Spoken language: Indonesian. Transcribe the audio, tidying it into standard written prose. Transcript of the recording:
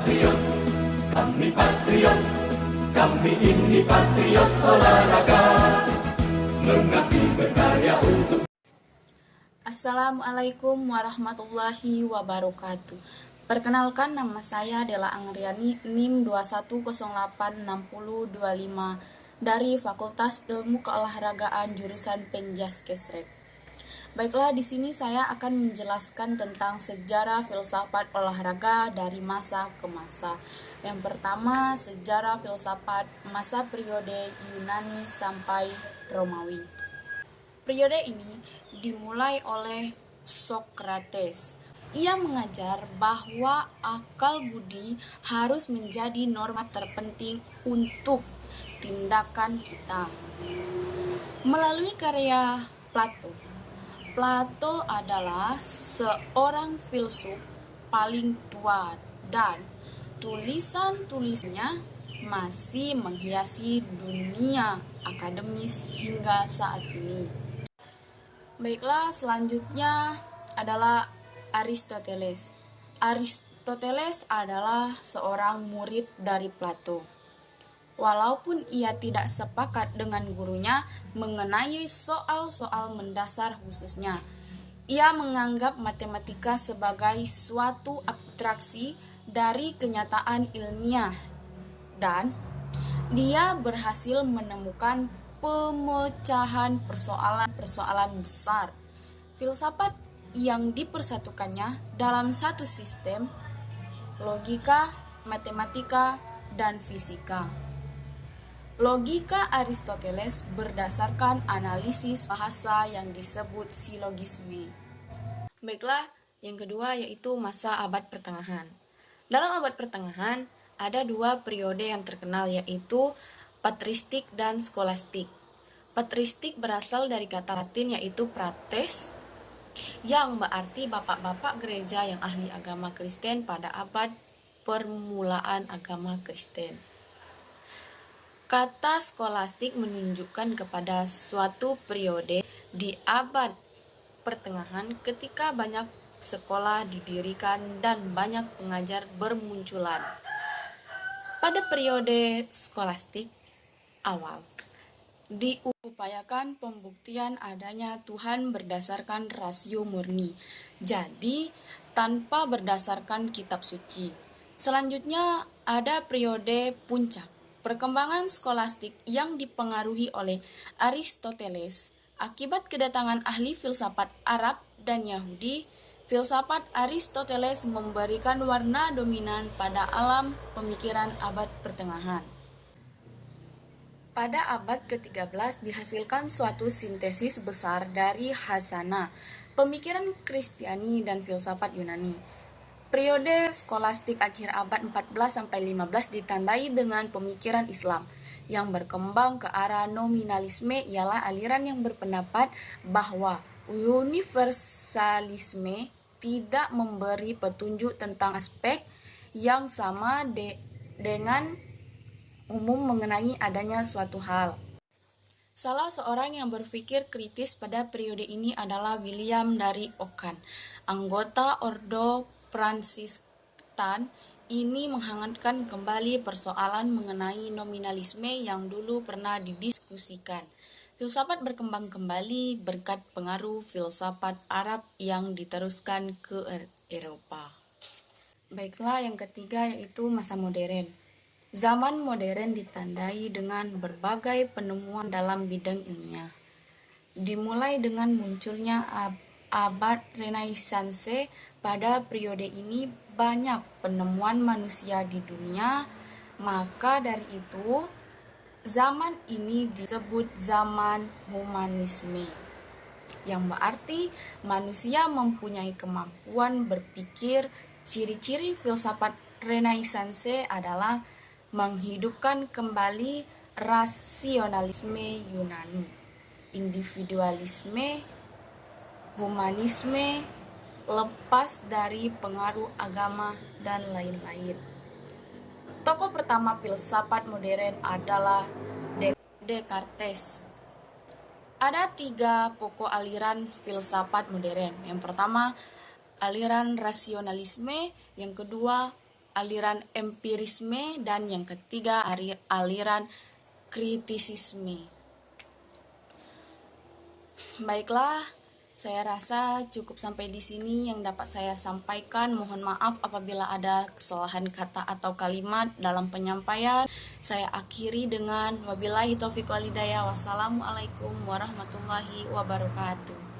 patriot, kami ini patriot olahraga, mengabdi berkarya untuk. Assalamualaikum warahmatullahi wabarakatuh. Perkenalkan, nama saya Dela Angriani, NIM 21086025 dari Fakultas Ilmu Keolahragaan jurusan Penjaskesrek. Baiklah, di sini saya akan menjelaskan tentang sejarah filsafat olahraga dari masa ke masa. Yang pertama, sejarah filsafat masa periode Yunani sampai Romawi. Periode ini dimulai oleh Socrates. Ia mengajar bahwa akal budi harus menjadi norma terpenting untuk tindakan kita. Melalui karya Plato. Plato adalah seorang filsuf paling tua dan tulisan-tulisnya masih menghiasi dunia akademis hingga saat ini. Baiklah, selanjutnya adalah Aristoteles. Aristoteles adalah seorang murid dari Plato. Walaupun ia tidak sepakat dengan gurunya mengenai soal-soal mendasar khususnya, ia menganggap matematika sebagai suatu abstraksi dari kenyataan ilmiah, dan dia berhasil menemukan pemecahan persoalan-persoalan besar filsafat yang dipersatukannya dalam satu sistem logika, matematika, dan fisika. Logika Aristoteles berdasarkan analisis bahasa yang disebut silogisme. Baiklah, yang kedua yaitu masa abad pertengahan. Dalam abad pertengahan ada dua periode yang terkenal, yaitu patristik dan skolastik. Patristik berasal dari kata Latin yaitu prates, yang berarti bapak-bapak gereja yang ahli agama Kristen pada abad permulaan agama Kristen. Kata skolastik menunjukkan kepada suatu periode di abad pertengahan ketika banyak sekolah didirikan dan banyak pengajar bermunculan. Pada periode skolastik awal, diupayakan pembuktian adanya Tuhan berdasarkan rasio murni, jadi tanpa berdasarkan kitab suci. Selanjutnya ada periode puncak. Perkembangan skolastik yang dipengaruhi oleh Aristoteles akibat kedatangan ahli filsafat Arab dan Yahudi. Filsafat Aristoteles memberikan warna dominan pada alam pemikiran abad pertengahan. Pada abad ke-13 dihasilkan suatu sintesis besar dari Khazanah, pemikiran Kristiani dan filsafat Yunani. Periode skolastik akhir abad 14-15 ditandai dengan pemikiran Islam yang berkembang ke arah nominalisme, ialah aliran yang berpendapat bahwa universalisme tidak memberi petunjuk tentang aspek yang sama dengan umum mengenai adanya suatu hal. Salah seorang yang berpikir kritis pada periode ini adalah William dari Ockham, anggota Ordo Fransistan. Ini menghangatkan kembali persoalan mengenai nominalisme yang dulu pernah didiskusikan. Filsafat berkembang kembali berkat pengaruh filsafat Arab yang diteruskan ke Eropa. Baiklah, yang ketiga yaitu masa modern. Zaman modern ditandai dengan berbagai penemuan dalam bidang ilmiah. Dimulai dengan munculnya abad Renaissance. Pada periode ini banyak penemuan manusia di dunia, maka dari itu zaman ini disebut zaman humanisme, yang berarti manusia mempunyai kemampuan berpikir. Ciri-ciri filsafat Renaissance adalah menghidupkan kembali rasionalisme Yunani, individualisme, humanisme, lepas dari pengaruh agama, dan lain-lain. Tokoh pertama filsafat modern adalah Descartes. Ada tiga pokok aliran filsafat modern. Yang pertama, aliran rasionalisme. Yang kedua, aliran empirisme, dan yang ketiga aliran kritisisme. Baiklah, saya rasa cukup sampai di sini yang dapat saya sampaikan. Mohon maaf apabila ada kesalahan kata atau kalimat dalam penyampaian. Saya akhiri dengan wabillahi taufiq wal hidayah. Wassalamualaikum warahmatullahi wabarakatuh.